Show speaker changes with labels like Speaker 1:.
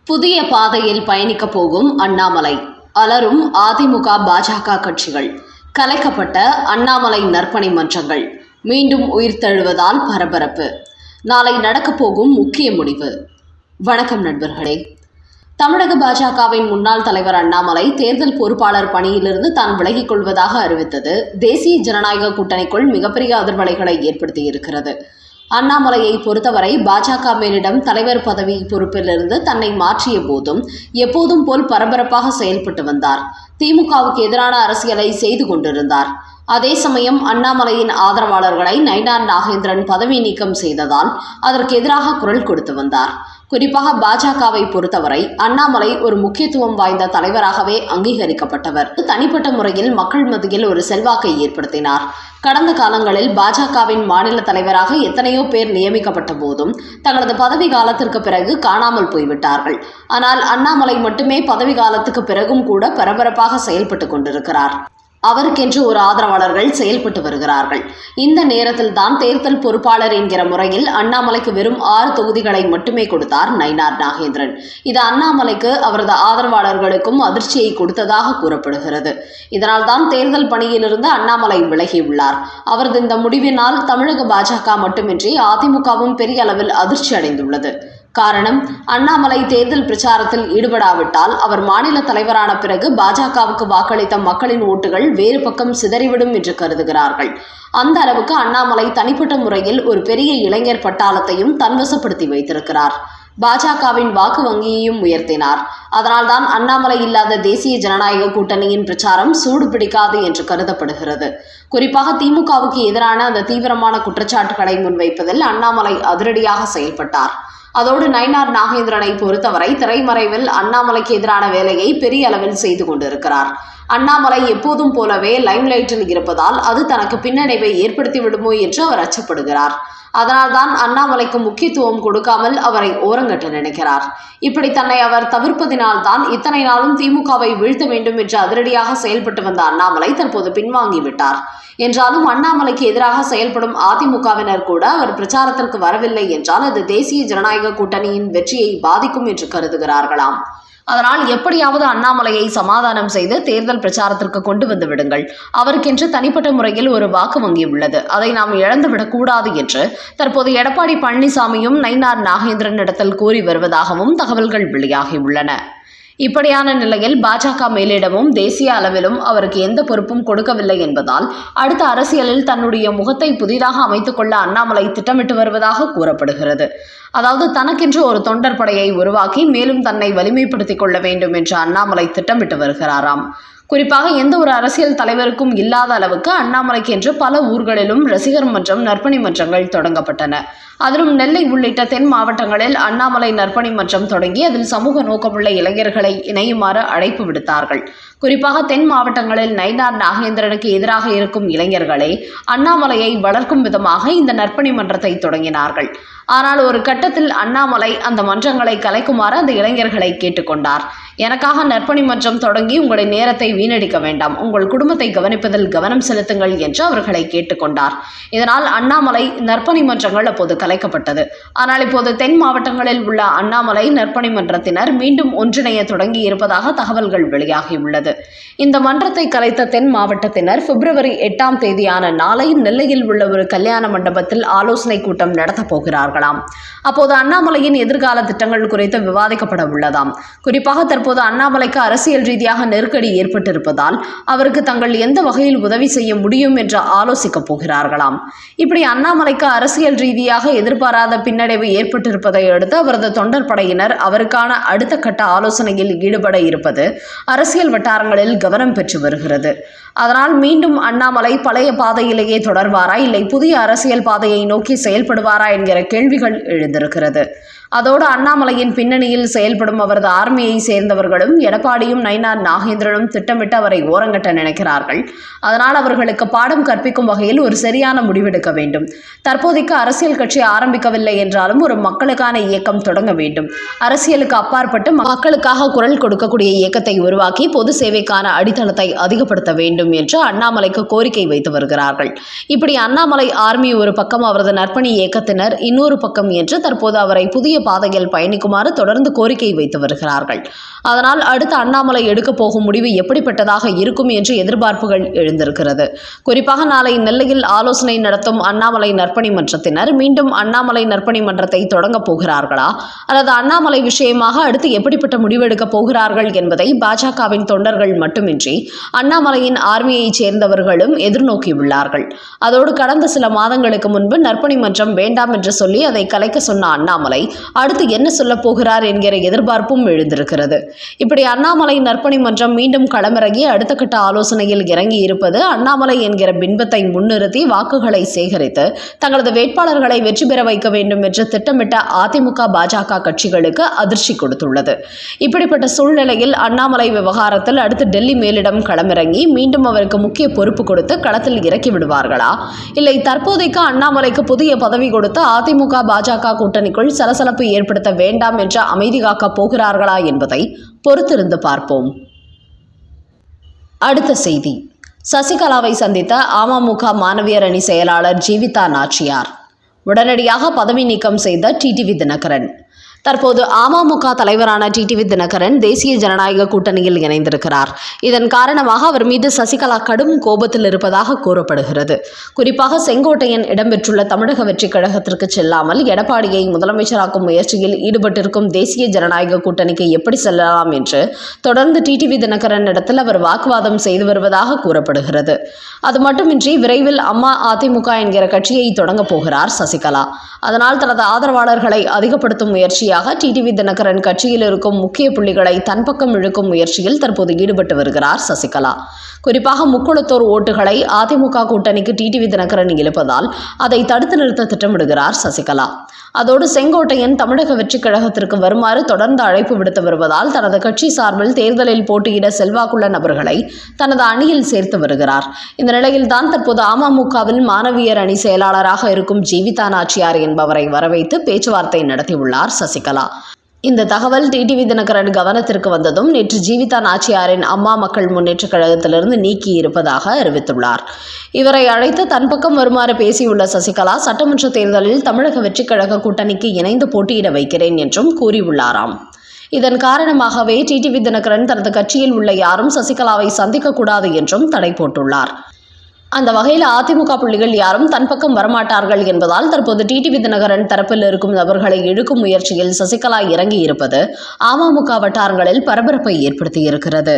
Speaker 1: புதிய பாதையில் பயணிக்கப் போகும் அண்ணாமலை. அலரும் அதிமுக பாஜக கட்சிகள். கலைக்கப்பட்ட அண்ணாமலை நற்பணி மன்றங்கள் மீண்டும் உயிர்த்தெழுவதால் பரபரப்பு. நாளை நடக்கப் போகும் முக்கிய முடிவு. வணக்கம் நண்பர்களே. தமிழக பாஜகவின் முன்னாள் தலைவர் அண்ணாமலை தேர்தல் பொறுப்பாளர் பணியிலிருந்து தான் விலகிக் கொள்வதாக அறிவித்தது தேசிய ஜனநாயக கூட்டணிக்குள் மிகப்பெரிய அதிர்வலைகளை ஏற்படுத்தியிருக்கிறது. அண்ணாமலையை பொறுத்தவரை பாஜக மேலிடம் தலைவர் பதவி பொறுப்பிலிருந்து தன்னை மாற்றிய போதும் எப்போதும் போல் பரபரப்பாக செயல்பட்டு வந்தார். திமுகவுக்கு எதிரான அரசியலை செய்து கொண்டிருந்தார். அதே சமயம் அண்ணாமலையின் ஆதரவாளர்களை நயினார் நாகேந்திரன் பதவி நீக்கம் செய்ததால் அதற்கு எதிராக குரல் கொடுத்து வந்தார். குறிப்பாக பாஜகவை பொறுத்தவரை அண்ணாமலை ஒரு முக்கியத்துவம் வாய்ந்த தலைவராகவே அங்கீகரிக்கப்பட்டவர். தனிப்பட்ட முறையில் மக்கள் மத்தியில் ஒரு செல்வாக்கை ஏற்படுத்தினார். கடந்த காலங்களில் பாஜகவின் மாநில தலைவராக எத்தனையோ பேர் நியமிக்கப்பட்ட போதும் தங்களது பதவி காலத்திற்கு பிறகு காணாமல் போய்விட்டார்கள். ஆனால் அண்ணாமலை மட்டுமே பதவி காலத்துக்கு பிறகும் கூட பரபரப்பாக செயல்பட்டு கொண்டிருக்கிறார். அவருக்கென்று ஒரு ஆதரவாளர்கள் செயல்பட்டு வருகிறார்கள். இந்த நேரத்தில் தான் தேர்தல் பொறுப்பாளர் என்கிற முறையில் அண்ணாமலைக்கு வெறும் 6 தொகுதிகளை மட்டுமே கொடுத்தார் நயினார் நாகேந்திரன். இது அண்ணாமலைக்கு அவரது ஆதரவாளர்களுக்கும் அதிர்ச்சியை கொடுத்ததாக கூறப்படுகிறது. இதனால் தான் தேர்தல் பணியிலிருந்து அண்ணாமலை விலகியுள்ளார். அவரது இந்த முடிவினால் தமிழக பாஜக மட்டுமின்றி அதிமுகவும் பெரிய அளவில் அதிர்ச்சி அடைந்துள்ளது. காரணம், அண்ணாமலை தேர்தல் பிரச்சாரத்தில் ஈடுபடாவிட்டால் அவர் மாநில தலைவரான பிறகு பாஜகவுக்கு வாக்களித்த மக்களின் ஓட்டுகள் வேறு பக்கம் சிதறிவிடும் என்று கருதுகிறார்கள். அந்த அளவுக்கு அண்ணாமலை தனிப்பட்ட முறையில் ஒரு பெரிய இளைஞர் பட்டாளத்தையும் தன்வசப்படுத்தி வைத்திருக்கிறார். பாஜகவின் வாக்கு வங்கியையும் உயர்த்தினார். அதனால்தான் அண்ணாமலை இல்லாத தேசிய ஜனநாயக கூட்டணியின் பிரச்சாரம் சூடு பிடிக்காது என்று கருதப்படுகிறது. குறிப்பாக திமுகவுக்கு எதிரான அந்த தீவிரமான குற்றச்சாட்டுகளை முன்வைப்பதில் அண்ணாமலை அதிரடியாக செயல்பட்டார். அதோடு நயினார் நாகேந்திரனை பொறுத்தவரை திரைமறைவில் அண்ணாமலைக்கு எதிரான வேலையை பெரிய அளவில் செய்து கொண்டிருக்கிறார். அண்ணாமலை எப்போதும் போலவே லைம்லைட்டில் இருப்பதால் அது தனக்கு பின்னடைவை ஏற்படுத்தி விடுமோ என்று அவர் அச்சப்படுகிறார். அதனால்தான் அண்ணாமலைக்கு முக்கியத்துவம் கொடுக்காமல் அவரை ஓரங்கட்ட நினைக்கிறார். இப்படி தன்னை அவர் தவிர்ப்பதினால்தான் இத்தனை நாளும் திமுகவை வீழ்த்த வேண்டும் என்று அதிரடியாக செயல்பட்டு வந்த அண்ணாமலை தற்போது பின்வாங்கிவிட்டார். என்றாலும் அண்ணாமலைக்கு எதிராக செயல்படும் அதிமுகவினர் கூட அவர் பிரச்சாரத்திற்கு வரவில்லை என்றால் அது தேசிய ஜனநாயக கூட்டணியின் வெற்றியை பாதிக்கும் என்று கருதுகிறார்களாம். அதனால் எப்படியாவது அண்ணாமலையை சமாதானம் செய்து தேர்தல் பிரச்சாரத்திற்கு கொண்டு வந்து விடுங்கள். அவருக்கென்று தனிப்பட்ட முறையில் ஒரு வாக்கு வங்கி உள்ளது. அதை நாம் இழந்துவிடக்கூடாது என்று தற்போது எடப்பாடி பழனிசாமியும் நயினார் நாகேந்திரன் இடத்தில் கூறி வருவதாகவும் தகவல்கள் வெளியாகியுள்ளன. இப்படியான நிலையில் பாஜக மேலிடமும் தேசிய அளவிலும் அவருக்கு எந்த பொறுப்பும் கொடுக்கவில்லை என்பதால் அடுத்த அரசியலில் தன்னுடைய முகத்தை புதிதாக அமைத்துக் கொள்ள அண்ணாமலை திட்டமிட்டு வருவதாக கூறப்படுகிறது. அதாவது தனக்கென்று ஒரு தொண்டர் படையை உருவாக்கி மேலும் தன்னை வலிமைப்படுத்திக் கொள்ள வேண்டும் என்று அண்ணாமலை திட்டமிட்டு வருகிறாராம். குறிப்பாக எந்த ஒரு அரசியல் தலைவருக்கும் இல்லாத அளவுக்கு அண்ணாமலைக்கு என்று பல ஊர்களிலும் ரசிகர் மன்றம், நற்பணி மன்றங்கள் தொடங்கப்பட்டன. அதிலும் நெல்லை உள்ளிட்ட தென் மாவட்டங்களில் அண்ணாமலை நற்பணி மன்றம் தொடங்கி அதில் சமூக நோக்கமுள்ள இளைஞர்களை இணையுமாறு அழைப்பு விடுத்தார்கள். குறிப்பாக தென் மாவட்டங்களில் நயினார் நாகேந்திரனுக்கு எதிராக இருக்கும் இளைஞர்களே அண்ணாமலையை வளர்க்கும் விதமாக இந்த நற்பணி மன்றத்தை தொடங்கினார்கள். ஆனால் ஒரு கட்டத்தில் அண்ணாமலை அந்த மன்றங்களை கலைக்குமாறு அந்த இளைஞர்களை கேட்டுக்கொண்டார். எனக்காக நற்பணி மன்றம் தொடங்கி உங்களுடைய நேரத்தை வீணடிக்க வேண்டாம், உங்கள் குடும்பத்தை கவனிப்பதில் கவனம் செலுத்துங்கள் என்று அவர்களை கேட்டுக்கொண்டார். இதனால் அண்ணாமலை நற்பணி மன்றங்கள் அப்போது கலைக்கப்பட்டது. ஆனால் இப்போது தென் மாவட்டங்களில் உள்ள அண்ணாமலை நற்பணி மன்றத்தினர் மீண்டும் ஒன்றிணைய தொடங்கி இருப்பதாக தகவல்கள் வெளியாகியுள்ளது. இந்த மன்றத்தை கலைத்த தென் மாவட்டத்தினர் பிப்ரவரி 8ஆம் தேதியான நாளை நெல்லையில் உள்ள ஒரு கல்யாண மண்டபத்தில் ஆலோசனை கூட்டம் நடத்தப் போகிறார்களாம். அப்போது அண்ணாமலையின் எதிர்கால திட்டங்கள் குறித்து விவாதிக்கப்பட உள்ளதாம். குறிப்பாக தற்போது அண்ணாமலைக்கு அரசியல் ரீதியாக நெருக்கடி ஏற்பட்டிருப்பதால் அவருக்கு தங்கள் எந்த வகையில் உதவி செய்ய முடியும் என்று ஆலோசிக்கப் போகிறார்களாம். இப்படி அண்ணாமலைக்கு அரசியல் ரீதியாக எதிர்பாராத பின்னடைவு ஏற்பட்டிருப்பதை அடுத்து அவரது தொண்டர் படையினர் அவருக்கான அடுத்த கட்ட ஆலோசனையில் ஈடுபட இருப்பது அரசியல் வட்டாரங்களில் கவனம் பெற்று வருகிறது. அதனால் மீண்டும் அண்ணாமலை பழைய பாதையிலேயே தொடர்வாரா, இல்லை புதிய அரசியல் பாதையை நோக்கி செயல்படுவாரா என்கிற கேள்விகள் எழுந்திருக்கிறது. அதோடு அண்ணாமலையின் பின்னணியில் செயல்படும் அவரது ஆர்மியை சேர்ந்தவர்களும் எடப்பாடியும் நயினார் நாகேந்திரனும் திட்டமிட்டு அவரை ஓரங்கட்ட நினைக்கிறார்கள். அதனால் அவர்களுக்கு பாடம் கற்பிக்கும் வகையில் ஒரு சரியான முடிவெடுக்க வேண்டும். தற்போதைக்கு அரசியல் கட்சி ஆரம்பிக்கவில்லை என்றாலும் ஒரு மக்களுக்கான இயக்கம் தொடங்க வேண்டும். அரசியலுக்கு அப்பாற்பட்டு மக்களுக்காக குரல் கொடுக்கக்கூடிய இயக்கத்தை உருவாக்கி பொது சேவைக்கான அடித்தளத்தை அதிகப்படுத்த வேண்டும் வேண்டும் என்று அண்ணாமலைக்கு கோரிக்கை வைத்து வருகிறார்கள். இப்படி அண்ணாமலை ஆர்மி ஒரு பக்கம், அவரது நற்பணி இயக்கத்தினர் இன்னொரு பக்கம் என்று தற்போது அவரை புதிய பாதையில் பயணிக்குமாறு தொடர்ந்து கோரிக்கை வைத்து வருகிறார்கள். அதனால் அடுத்து அண்ணாமலை எடுக்க போகும் முடிவு எப்படிப்பட்டதாக இருக்கும் என்று எதிர்பார்ப்புகள் எழுந்திருக்கிறது. குறிப்பாக நாளை நெல்லையில் ஆலோசனை நடத்தும் அண்ணாமலை நற்பணி மன்றத்தினர் மீண்டும் அண்ணாமலை நற்பணி மன்றத்தை தொடங்கப் போகிறார்களா, அல்லது அண்ணாமலை விஷயமாக அடுத்து எப்படிப்பட்ட முடிவெடுக்கப் போகிறார்கள் என்பதை பாஜகவின் தொண்டர்கள் மட்டுமின்றி அண்ணாமலையின் ஆர்மியைச் சேர்ந்தவர்களும் எதிர்நோக்கியுள்ளார்கள். அதோடு கடந்த சில மாதங்களுக்கு முன்பு நற்பணி மன்றம் வேண்டாம் என்று சொல்லி அதை கலைக்க சொன்ன அண்ணாமலை அடுத்து என்ன சொல்லப் போகிறார் என்கிற எதிர்பார்ப்பும் எழுந்திருக்கிறது. இப்படி அண்ணாமலை நற்பணி மன்றம் மீண்டும் களமிறங்கி அடுத்த கட்ட ஆலோசனையில் இறங்கி இருப்பது அண்ணாமலை என்கிற பின்பத்தை முன்னிறுத்தி வாக்குகளை சேகரித்து தங்களது வேட்பாளர்களை வெற்றி பெற வைக்க வேண்டும் என்று திட்டமிட்ட அதிமுக பாஜக கட்சிகளுக்கு அதிர்ச்சி கொடுத்துள்ளது. இப்படிப்பட்ட சூழ்நிலையில் அண்ணாமலை விவகாரத்தில் அடுத்து டெல்லி மேலிடம் களமிறங்கி மீண்டும் அவருக்கு முக்கிய பொறுப்பு கொடுத்து களத்தில் இறக்கி விடுவார்களா, இல்லை தற்போதைக்கு அண்ணாமலைக்கு புதிய பதவி கொடுத்து அதிமுக பாஜக கூட்டணிக்குள் சலசலப்பு ஏற்படுத்த வேண்டாம் என்று அமைதி காக்கப் போகிறார்களா என்பதை பொறுத்திருந்து பார்ப்போம். அடுத்த செய்தி, சசிகலாவை சந்தித்த அமமுக மாணவியர் அணி செயலாளர் ஜீவிதா நாச்சியார் உடனடியாக பதவி நீக்கம் செய்த டிடிவி தினகரன். தற்போது அமமுக தலைவரான டிடிவி தினகரன் தேசிய ஜனநாயக கூட்டணியில் இணைந்திருக்கிறார். இதன் காரணமாக அவர் மீது சசிகலா கடும் கோபத்தில் இருப்பதாக கூறப்படுகிறது. குறிப்பாக செங்கோட்டையன் இடம்பெற்றுள்ள தமிழக வெற்றி கழகத்திற்கு செல்லாமல் எடப்பாடியை முதலமைச்சராக்கும் முயற்சியில் ஈடுபட்டிருக்கும் தேசிய ஜனநாயக கூட்டணிக்கு எப்படி செல்லலாம் என்று தொடர்ந்து டிடிவி தினகரன் இடத்தில் அவர் வாக்குவாதம் செய்து வருவதாக கூறப்படுகிறது. அது மட்டுமின்றி விரைவில் அம்மா அதிமுக என்கிற கட்சியை தொடங்கப் போகிறார் சசிகலா. அதனால் தனது ஆதரவாளர்களை அதிகப்படுத்தும் முயற்சியாக டிடிவி தினகரன் கட்சியில் இருக்கும் முக்கிய புள்ளிகளை தன் பக்கம் இழுக்கும் முயற்சியில் தற்போது ஈடுபட்டு வருகிறார் சசிகலா. குறிப்பாக முக்குளத்தோர் ஓட்டுகளை அதிமுக கூட்டணிக்கு டிடிவி தினகரன் இழுப்பதால் அதை தடுத்து நிறுத்த திட்டமிடுகிறார் சசிகலா. அதோடு செங்கோட்டையன் தமிழக வெற்றி கழகத்திற்கு வருமாறு தொடர்ந்து அழைப்பு விடுத்து வருவதால் தனது கட்சி சார்பில் தேர்தலில் போட்டியிட செல்வாக்குள்ள நபர்களை தனது அணியில் சேர்த்து வருகிறார். இந்த நிலையில்தான் தற்போது அமமுகவில் மாணவியர் அணி செயலாளராக இருக்கும் ஜீவிதா நாச்சியார் என்பவரை வரவைத்து பேச்சுவார்த்தை நடத்தியுள்ளார் சசிகலா. இந்த தகவல் டிடிவி தினகரன் கவனத்திற்கு வந்ததும் நேற்று ஜீவிதா நாச்சியாரின் அம்மா மக்கள் முன்னேற்ற கழகத்திலிருந்து நீக்கி இருப்பதாக அறிவித்துள்ளார். இவரை அழைத்து தன் பக்கம் வருமாறு பேசியுள்ள சசிகலா சட்டமன்ற தேர்தலில் தமிழக வெற்றி கழக கூட்டணிக்கு இணைந்து போட்டியிட வைக்கிறேன் என்றும் கூறியுள்ளாராம். இதன் காரணமாகவே டிடிவி தினகரன் தனது கட்சியில் உள்ள யாரும் சசிகலாவை சந்திக்கக்கூடாது என்றும் தடை போட்டுள்ளார். அந்த வகையில் அதிமுக புள்ளிகள் யாரும் தன் பக்கம் வரமாட்டார்கள் என்பதால் தற்போது டிடிவி தினகரன் தரப்பில் இருக்கும் நபர்களை இழுக்கும் முயற்சியில் சசிகலா இறங்கி இருப்பது அமமுக வட்டாரங்களில் பரபரப்பை ஏற்படுத்தியிருக்கிறது.